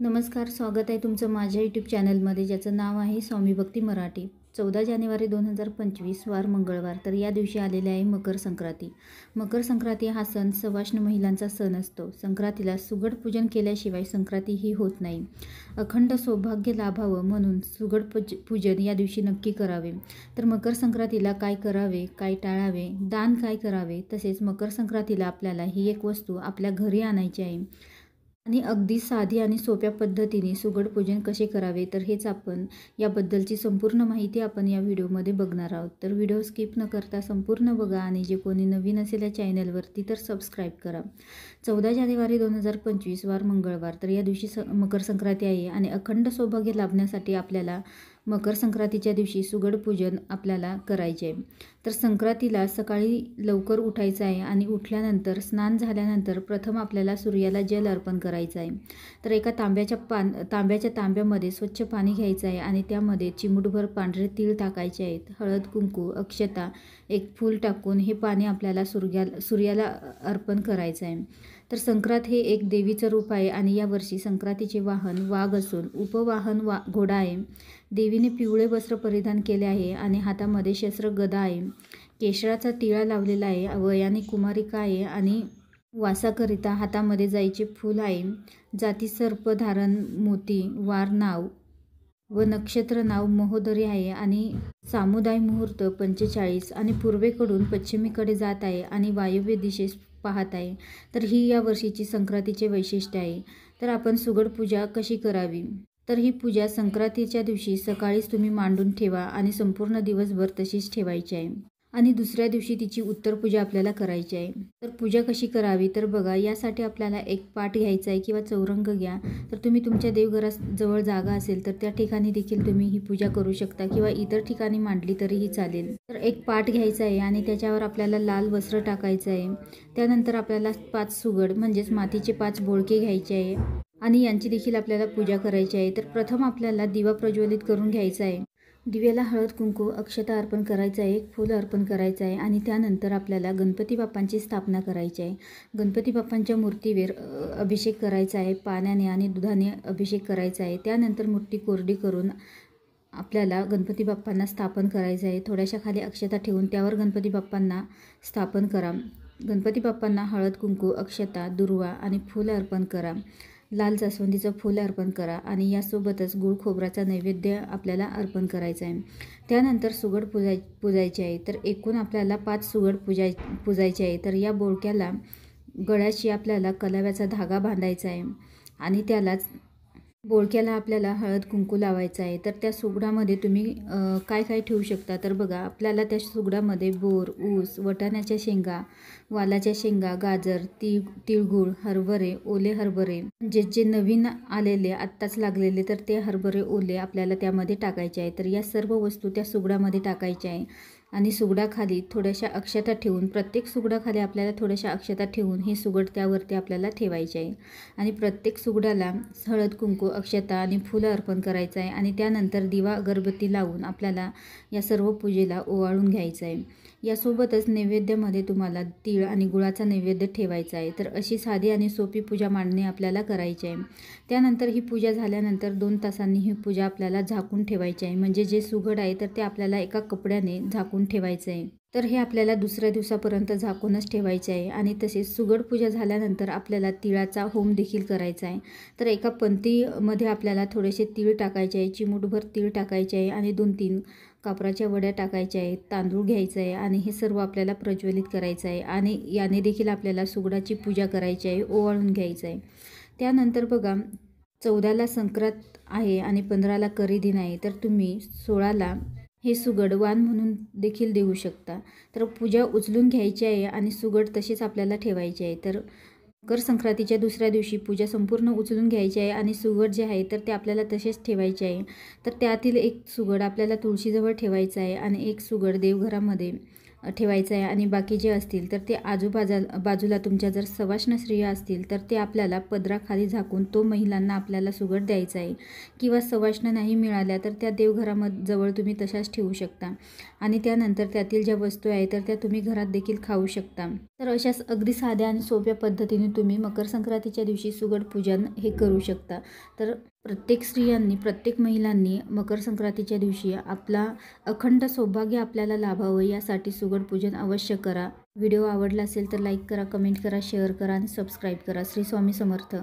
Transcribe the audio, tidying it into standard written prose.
नमस्कार, स्वागत आहे तुमचं माझ्या यूट्यूब चॅनलमध्ये, ज्याचं नाव आहे स्वामी भक्ती मराठी। 14 जानेवारी 2025 वार मंगळवार। तर या दिवशी आलेले आहे मकर संक्रांती। मकर संक्रांती हा सण सवाष्ण महिलांचा सण असतो। संक्रांतीला सुगड पूजन केल्याशिवाय संक्रांती ही होत नाही। अखंड सौभाग्य लाभावं म्हणून सुगड पूजन या दिवशी नक्की करावे। तर मकर संक्रांतीला काय करावे, काय टाळावे, दान काय करावे, तसेच मकर संक्रांतीला आपल्याला ही एक वस्तू आपल्या घरी आणायची आहे आणि अगदी साधी आणि सोप्या पद्धतीने सुगड पूजन कसे करावे, तर हेच आपण याबद्दलची संपूर्ण माहिती आपण या व्हिडिओमध्ये बघणार आहोत। तर व्हिडिओ स्किप न करता संपूर्ण बघा आणि जे कोणी नवीन असेल या चॅनलवरती तर सबस्क्राईब करा। 14 जानेवारी 2025 वार मंगळवार। तर या दिवशी मकर संक्रांती आहे आणि अखंड सौभाग्य लाभण्यासाठी आपल्याला मकर संक्रांतीच्या दिवशी सुगड पूजन आपल्याला करायचे आहे। तर संक्रांतीला सकाळी लवकर उठायचं आहे आणि उठल्यानंतर स्नान झाल्यानंतर प्रथम आपल्याला सूर्याला जल अर्पण करायचं आहे। तर एका तांब्याच्या तांब्यामध्ये स्वच्छ पाणी घ्यायचं आहे आणि त्यामध्ये चिमूटभर पांढरे तीळ टाकायचे आहेत, हळद, कुंकू, अक्षता, एक फूल टाकून हे पाणी आपल्याला सूर्याला अर्पण करायचं आहे। तर संक्रांत हे एक देवीचं रूप आहे आणि यावर्षी संक्रांतीचे वाहन वाघ असून उपवाहन घोडा आहे। देवीने पिवळे वस्त्र परिधान केले आहे आणि हातामध्ये शस्त्र गदा आहे। केशराचा टिळा लावलेला आहे, वयाने कुमारिका आहे आणि वासाकरिता हातामध्ये जाईचे फूल आहे। जाती सर्प धारण मोती, वार नाव व नक्षत्र नाव महोदरी आहे आणि सामुदाय मुहूर्त 45 आणि पूर्वेकडून पश्चिमेकडे जात आहे आणि वायव्य दिशेस पाहत आहे। तर ही या वर्षीची संक्रांतीचे वैशिष्ट्य आहे। तर आपण सुगड पूजा कशी करावी, तर ही पूजा संक्रांतीच्या दिवशी सकाळीच तुम्ही मांडून ठेवा आणि संपूर्ण दिवसभर तशीच ठेवायची आहे आणि दुसऱ्या दिवशी तिची उत्तर पूजा आपल्याला करायची आहे। तर पूजा कशी करावी, तर बघा, यासाठी आपल्याला एक पाट घ्यायचा आहे किंवा चौरंग घ्या। तर तुम्ही तुमच्या देवघराजवळ जागा असेल तर त्या ठिकाणी देखील तुम्ही ही पूजा करू शकता किंवा इतर ठिकाणी मांडली तरीही चालेल। तर एक पाट घ्यायचा आहे आणि त्याच्यावर आपल्याला लाल वस्त्र टाकायचं आहे। त्यानंतर आपल्याला 5 सुगड म्हणजेच मातीचे 5 बोळके घ्यायचे आहे आणि यांची देखील आपल्याला पूजा करायची आहे। तर प्रथम आपल्याला दिवा प्रज्वलित करून घ्यायचा आहे। दिव्याला हळद, कुंकू, अक्षता अर्पण करायचं आहे, एक फूल अर्पण करायचं आहे आणि त्यानंतर आपल्याला गणपती बाप्पांची स्थापना करायची आहे। गणपती बाप्पांच्या मूर्तीवर अभिषेक करायचा आहे, पाण्याने आणि दुधाने अभिषेक करायचा आहे। त्यानंतर मूर्ती कोरडी करून आपल्याला गणपती बाप्पांना स्थापन करायचं आहे। थोड्याशा खाली अक्षता ठेवून त्यावर गणपती बाप्पांना स्थापन करा। गणपती बाप्पांना हळद, कुंकू, अक्षता, दुर्वा आणि फूल अर्पण करा। लाल जास्वंदीचं फूल अर्पण करा आणि यासोबतच गुळ खोबऱ्याचा नैवेद्य आपल्याला अर्पण करायचा आहे। त्यानंतर सुगड पूजायची आहे। तर एकूण आपल्याला 5 सुगड पूजायचे आहे। तर या बोळक्याला गळ्याशी आपल्याला कलाव्याचा धागा बांधायचा आहे आणि त्यालाच बोळक्याला आपल्याला हळद, कुंकू लावायचं आहे। तर त्या सुगडामध्ये तुम्ही काय काय ठेवू शकता, तर बघा, आपल्याला त्या सुगडामध्ये बोर, ऊस, वटाण्याच्या शेंगा, वालाच्या शेंगा, गाजर, तिळगुळ, हरभरे, ओले हरभरे, जे नवीन आलेले आत्ताच लागलेले तर ते हरभरे ओले आपल्याला त्यामध्ये टाकायचे आहे। तर या सर्व वस्तू त्या सुगडामध्ये टाकायच्या आहे आणि सुगडाखाली थोड्याशा अक्षता ठेवून, प्रत्येक सुगडाखाली आपल्याला थोड्याशा अक्षता ठेवून हे सुगड त्यावरती आपल्याला ठेवायचे आहे आणि प्रत्येक सुगडाला हळद, कुंकू, अक्षता आणि फुलं अर्पण करायचं आहे आणि त्यानंतर दिवा अगरबत्ती लावून आपल्याला या सर्व पूजेला ओवाळून घ्यायचं आहे। यासोबतच नैवेद्यामध्ये तुम्हाला तीळ आणि गुळाचा नैवेद्य ठेवायचा आहे। तर अशी साधी आणि सोपी पूजा मांडणी आपल्याला करायची आहे। त्यानंतर ही पूजा झाल्यानंतर 2 तासांनी ही पूजा आपल्याला झाकून ठेवायची आहे, म्हणजे जे सुगड आहे तर ते आपल्याला एका कपड्याने झाकून ठेवायचं आहे। तर हे आपल्याला दुसऱ्या दिवसापर्यंत झाकूनच ठेवायचे आहे आणि तसेच सुगड पूजा झाल्यानंतर आपल्याला तिळाचा होम देखील करायचा आहे। तर एका पंतीमध्ये आपल्याला थोडेसे तीळ टाकायचे आहे, चिमूटभर तीळ टाकायचे आहे आणि 2-3 कापराच्या वड्या टाकायच्या आहेत, तांदूळ घ्यायचं आहे आणि हे सर्व आपल्याला प्रज्वलित करायचं आहे आणि याने देखील आपल्याला सुगडाची पूजा करायची आहे, ओवाळून घ्यायचं आहे। त्यानंतर बघा, 14ला संक्रांत आहे आणि 15ला करी दिन आहे। तर तुम्ही 16ला हे सुगड वाण म्हणून देखील देऊ शकता। तर पूजा उचलून घ्यायची आहे आणि सुगड तशीच आपल्याला ठेवायची आहे। तर मकर संक्रांतीच्या दुसऱ्या दिवशी पूजा संपूर्ण उचलून घ्यायची आहे आणि सुगड जे आहे तर ते आपल्याला तसेच ठेवायचे आहे। तर त्यातील एक सुगड आपल्याला तुळशीजवळ ठेवायचा आहे आणि एक सुगड देवघरामध्ये ठेवायचं आहे आणि बाकी जे असतील तर ते बाजूला तुमच्या जर सवाष्ण स्त्रिया असतील तर ते आपल्याला पदराखाली झाकून तो महिलांना आपल्याला सुगड द्यायचा आहे. किंवा सवाष्ण नाही मिळाल्या तर त्या जवळ तुम्ही तशाच ठेवू शकता आणि त्यानंतर त्यातील ज्या वस्तू आहेत तर त्या तुम्ही घरात देखील खाऊ शकता. तर अशाच अगदी साध्या आणि सोप्या पद्धतीने तुम्ही मकर संक्रांतीच्या दिवशी सुगड पूजन हे करू शकता. तर प्रत्येक महिलांनी मकर संक्रांतीच्या दिवशी आपला अखंड सौभाग्य आपल्याला लाभावं यासाठी सुगड पूजन अवश्य करा. व्हिडिओ आवडला असेल तर लाईक करा, कमेंट करा, शेअर करा आणि सबस्क्राईब करा. श्री स्वामी समर्थ.